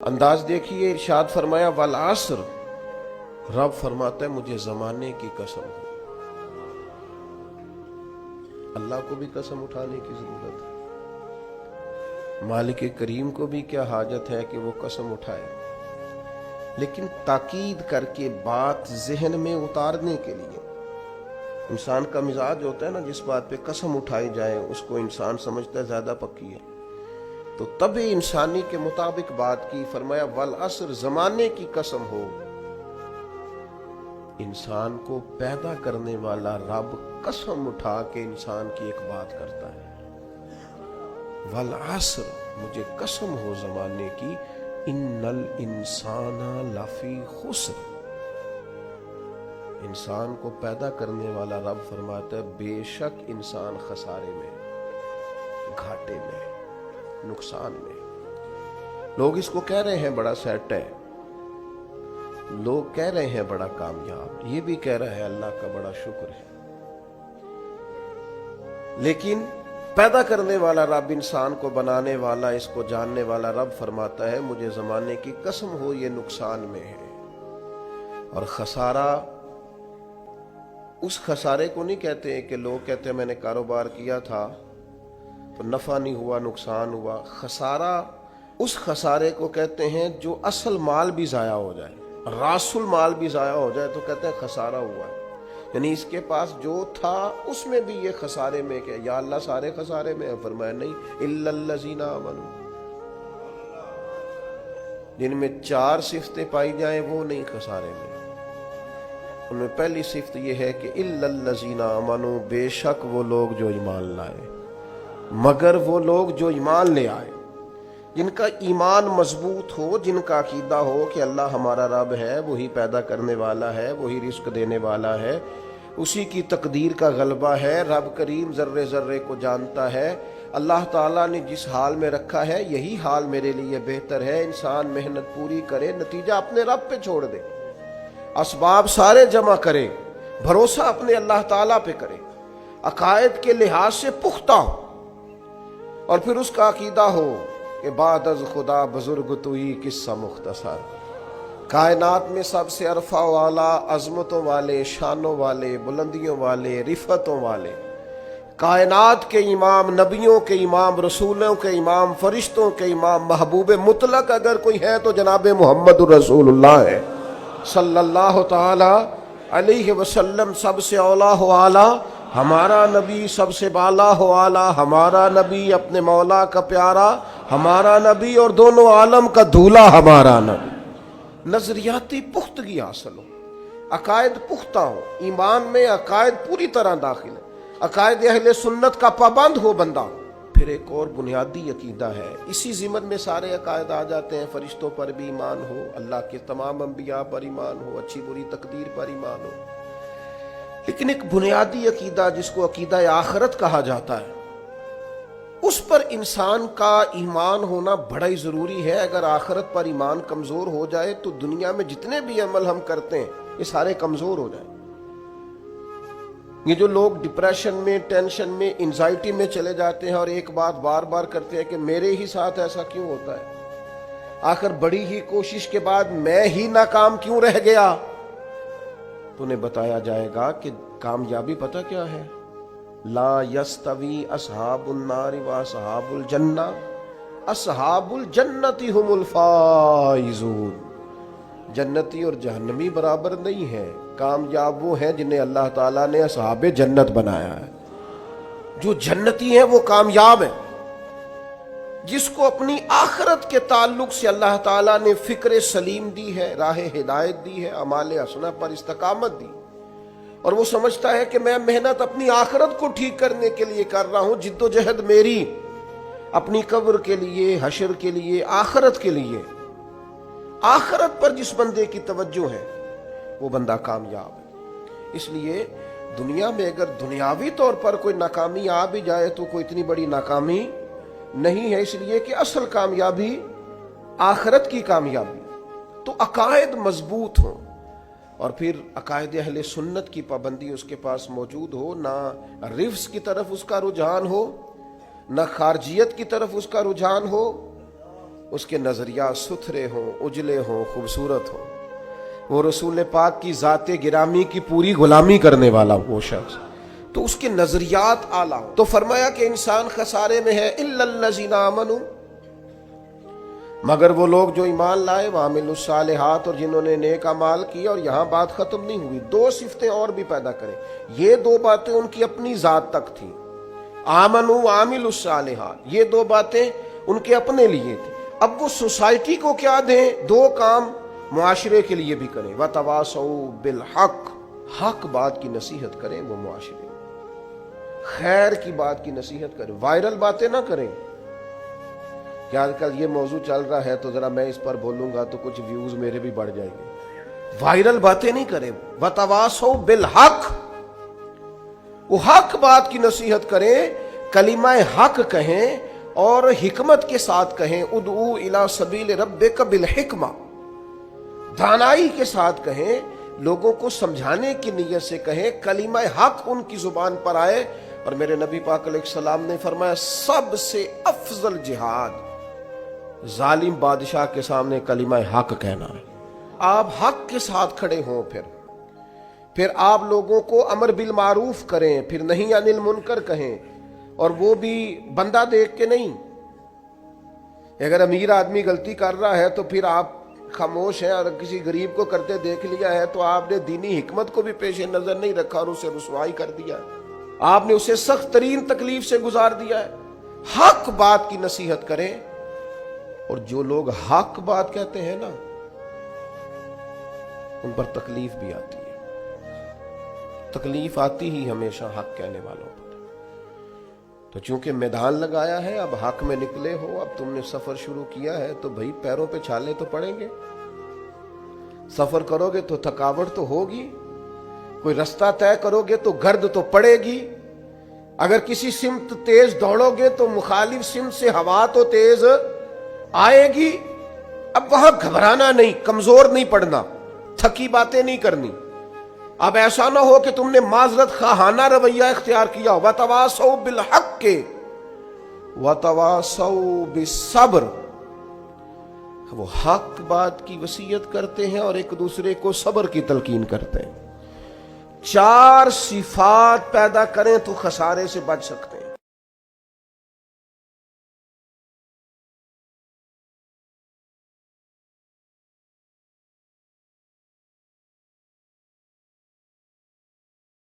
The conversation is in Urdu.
انداز دیکھیے، ارشاد فرمایا والعصر، رب فرماتا ہے مجھے زمانے کی قسم ہے۔ اللہ کو بھی قسم اٹھانے کی ضرورت ہے، مالک کریم کو بھی کیا حاجت ہے کہ وہ قسم اٹھائے، لیکن تاکید کر کے بات ذہن میں اتارنے کے لیے۔ انسان کا مزاج ہوتا ہے نا، جس بات پہ قسم اٹھائی جائے اس کو انسان سمجھتا ہے زیادہ پکی ہے، تو تب انسانی کے مطابق بات کی۔ فرمایا والعصر، زمانے کی قسم ہو۔ انسان کو پیدا کرنے والا رب قسم اٹھا کے انسان کی ایک بات کرتا ہے، والعصر، مجھے قسم ہو زمانے کی، ان الانسان لفی خسر۔ انسان کو پیدا کرنے والا رب فرماتا ہے بے شک انسان خسارے میں، گھاٹے میں، نقصان میں۔ لوگ اس کو کہہ رہے ہیں بڑا سیٹ ہے، لوگ کہہ رہے ہیں بڑا کامیاب، یہ بھی کہہ رہا ہے اللہ کا بڑا شکر ہے، لیکن پیدا کرنے والا رب، انسان کو بنانے والا، اس کو جاننے والا رب فرماتا ہے مجھے زمانے کی قسم ہو یہ نقصان میں ہے۔ اور خسارہ اس خسارے کو نہیں کہتے ہیں کہ لوگ کہتے ہیں میں نے کاروبار کیا تھا تو نفع نہیں ہوا، نقصان ہوا۔ خسارہ اس خسارے کو کہتے ہیں جو اصل مال بھی ضائع ہو جائے، راس المال بھی ضائع ہو جائے تو کہتے ہیں خسارہ ہوا ہے، یعنی اس کے پاس جو تھا اس میں بھی یہ خسارے میں کہ یا اللہ سارے خسارے میں ہے؟ فرمایا نہیں، الا الذین آمنوا، جن میں 4 صفتیں پائی جائیں وہ نہیں خسارے میں۔ ان میں پہلی صفت یہ ہے کہ الا الذین آمنوا، بے شک وہ لوگ جو ایمان لائے، مگر وہ لوگ جو ایمان لے آئے، جن کا ایمان مضبوط ہو، جن کا عقیدہ ہو کہ اللہ ہمارا رب ہے، وہی پیدا کرنے والا ہے، وہی رزق دینے والا ہے، اسی کی تقدیر کا غلبہ ہے، رب کریم ذرے ذرے کو جانتا ہے، اللہ تعالیٰ نے جس حال میں رکھا ہے یہی حال میرے لیے بہتر ہے۔ انسان محنت پوری کرے، نتیجہ اپنے رب پہ چھوڑ دے، اسباب سارے جمع کرے، بھروسہ اپنے اللہ تعالیٰ پہ کرے، عقائد کے لحاظ سے پختہ ہو، اور پھر اس کا عقیدہ ہو کہ بعد از خدا بزرگ توئی قصہ مختصر۔ کائنات میں سب سے عرفہ والا، عظمتوں والے، شانوں والے، بلندیوں والے، رفتوں والے، کائنات کے امام، نبیوں کے امام، رسولوں کے امام، فرشتوں کے امام، محبوب مطلق اگر کوئی ہے تو جناب محمد الرسول اللہ ہے صلی اللہ تعالی علیہ وسلم۔ سب سے اولا ہو اعلیٰ ہمارا نبی، سب سے بالا ہو اعلیٰ ہمارا نبی، اپنے مولا کا پیارا ہمارا نبی، اور دونوں عالم کا دھولا ہمارا نبی۔ نظریاتی پختگی حاصل ہو، عقائد پختہ ہو، ایمان میں عقائد پوری طرح داخل ہے، عقائد اہل سنت کا پابند ہو بندہ۔ پھر ایک اور بنیادی عقیدہ ہے، اسی ضمن میں سارے عقائد آ جاتے ہیں، فرشتوں پر بھی ایمان ہو، اللہ کے تمام انبیاء پر ایمان ہو، اچھی بری تقدیر پر ایمان ہو، لیکن ایک بنیادی عقیدہ جس کو عقیدہ آخرت کہا جاتا ہے، اس پر انسان کا ایمان ہونا بڑا ہی ضروری ہے۔ اگر آخرت پر ایمان کمزور ہو جائے تو دنیا میں جتنے بھی عمل ہم کرتے ہیں یہ سارے کمزور ہو جائیں۔ یہ جو لوگ ڈپریشن میں، ٹینشن میں، انزائٹی میں چلے جاتے ہیں اور ایک بات بار بار کرتے ہیں کہ میرے ہی ساتھ ایسا کیوں ہوتا ہے، آخر بڑی ہی کوشش کے بعد میں ہی ناکام کیوں رہ گیا، تو انہیں بتایا جائے گا کہ کامیابی پتہ کیا ہے؟ لا یستوی اصحاب النار و اصحاب الجنہ، اصحاب الجنت هم الفائزون۔ جنتی اور جہنمی برابر نہیں ہیں، کامیاب وہ ہیں جنہیں اللہ تعالیٰ نے اصحاب جنت بنایا ہے۔ جو جنتی ہیں وہ کامیاب ہیں، جس کو اپنی آخرت کے تعلق سے اللہ تعالیٰ نے فکر سلیم دی ہے، راہ ہدایت دی ہے، اعمال حسنہ پر استقامت دی، اور وہ سمجھتا ہے کہ میں محنت اپنی آخرت کو ٹھیک کرنے کے لیے کر رہا ہوں، جد و جہد میری اپنی قبر کے لیے، حشر کے لیے، آخرت کے لیے۔ آخرت پر جس بندے کی توجہ ہے وہ بندہ کامیاب ہے۔ اس لیے دنیا میں اگر دنیاوی طور پر کوئی ناکامی آ بھی جائے تو کوئی اتنی بڑی ناکامی نہیں ہے، اس لیے کہ اصل کامیابی آخرت کی کامیابی۔ تو عقائد مضبوط ہوں، اور پھر عقائد اہل سنت کی پابندی اس کے پاس موجود ہو، نہ رفض کی طرف اس کا رجحان ہو، نہ خارجیت کی طرف اس کا رجحان ہو، اس کے نظریات ستھرے ہوں، اجلے ہوں، خوبصورت ہوں، وہ رسول پاک کی ذات گرامی کی پوری غلامی کرنے والا وہ شخص، تو اس کے نظریات اعلیٰ ہوں۔ تو فرمایا کہ انسان خسارے میں ہے الا الذین آمنوا، مگر وہ لوگ جو ایمان لائے، وعملوا الصالحات، اور جنہوں نے نیک اعمال کیا۔ اور یہاں بات ختم نہیں ہوئی، دو صفتیں اور بھی پیدا کریں۔ یہ دو باتیں ان کی اپنی ذات تک تھیں، آمنوا وعملوا الصالحات، یہ دو باتیں ان کے اپنے لیے تھیں۔ اب وہ سوسائٹی کو کیا دیں؟ دو کام معاشرے کے لیے بھی کریں، وتواصوا بالحق، حق بات کی نصیحت کریں وہ معاشرے میں، خیر کی بات کی نصیحت کریں، وائرل باتیں نہ کریں کہ آج کل یہ موضوع چل رہا ہے تو ذرا میں اس پر بولوں گا تو کچھ ویوز میرے بھی بڑھ جائیں گے، وائرل باتیں نہیں کریں۔ وتواصوا بالحق، وہ حق بات کی نصیحت کریں، کلمہ حق کہیں اور حکمت کے ساتھ کہیں، ادعو الی سبیل ربک بالحکمہ، دانائی کے ساتھ کہیں، لوگوں کو سمجھانے کی نیت سے کہیں، کلمہ حق ان کی زبان پر آئے۔ اور میرے نبی پاک علیہ السلام نے فرمایا سب سے افضل جہاد ظالم بادشاہ کے سامنے کلمہ حق کہنا ہے۔ آپ حق کے ساتھ کھڑے ہوں، پھر آپ لوگوں کو امر بالمعروف کریں، پھر نہی عن المنکر کہیں، اور وہ بھی بندہ دیکھ کے نہیں۔ اگر امیر آدمی غلطی کر رہا ہے تو پھر آپ خاموش ہیں، اور کسی غریب کو کرتے دیکھ لیا ہے تو آپ نے دینی حکمت کو بھی پیش نظر نہیں رکھا اور اسے رسوائی کر دیا ہے، آپ نے اسے سخت ترین تکلیف سے گزار دیا ہے۔ حق بات کی نصیحت کریں، اور جو لوگ حق بات کہتے ہیں نا ان پر تکلیف بھی آتی ہے، تکلیف آتی ہی ہمیشہ حق کہنے والوں پر۔ تو چونکہ میدان لگایا ہے، اب حق میں نکلے ہو، اب تم نے سفر شروع کیا ہے تو بھئی پیروں پہ چھالے تو پڑیں گے، سفر کرو گے تو تھکاوٹ تو ہوگی، کوئی رستہ طے کرو گے تو گرد تو پڑے گی، اگر کسی سمت تیز دوڑو گے تو مخالف سمت سے ہوا تو تیز آئے گی۔ اب وہاں گھبرانا نہیں، کمزور نہیں پڑنا، تھکی باتیں نہیں کرنی۔ اب ایسا نہ ہو کہ تم نے معذرت خواہانہ رویہ اختیار کیا، وتواصوا بالحق وتواصوا بالصبر، وہ حق بات کی وصیت کرتے ہیں اور ایک دوسرے کو صبر کی تلقین کرتے ہیں۔ چار صفات پیدا کریں تو خسارے سے بچ سکتے